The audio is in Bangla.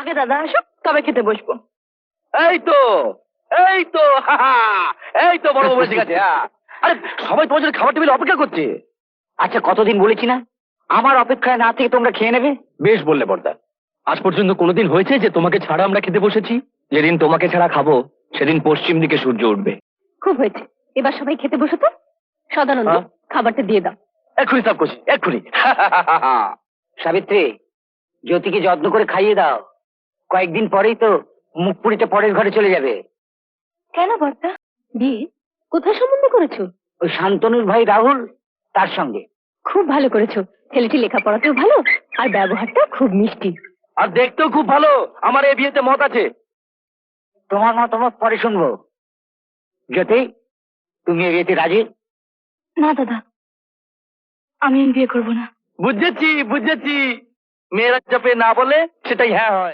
আগে দাদা আসুক তবে খেতে বসবো। এই তো এই তো এই তো বড় বউ এসে গেছে। আরে সবাই তোমার জন্য খাবার টেবিলে অপেক্ষা করছে। আচ্ছা, কতদিন বলেছি না আমার অপেক্ষায় না থেকে তোমরা খেয়ে নেবে? বেশ বললে বর্দা। আজ পর্যন্ত কোনোদিন হয়েছে যে তোমাকে ছাড়া আমরা খেতে বসেছি? যেদিন তোমাকে ছাড়া খাবো সেদিন পশ্চিম দিকে সূর্য উঠবে। খুব হয়েছে, এবার সবাই খেতে বসো তো। সদানন্দ, হ্যাঁ? খাবারটা দিয়ে দাও। এক্ষুনি সাফ করছি, এক্ষুনি। সাবিত্রী, জ্যোতিকে যত্ন করে খাইয়ে দাও। কয়েকদিন পরেই তো মুখ পুরিতে পরের ঘরে চলে যাবে। কেন বর্দা? বিয়ে কোথায় সম্বন্ধ করেছো? ওই শান্তনুর ভাই রাহুল, তার সঙ্গে। খুব ভালো করেছো, ছেলেটি লেখাপড়াতেও ভালো আর ব্যবহারটাও খুব মিষ্টি। আর দেখতেও খুব ভালো। আমার এই বিয়েতে মত আছে। তোমার মতামত পরে শুনবো। জ্যোতি, তুমি এই বিয়েতে রাজি? না দাদা, আমি বিয়ে করবো না। বুঝেছি বুঝেছি, মেয়েরা যাবে না বলে সেটাই হ্যাঁ হয়।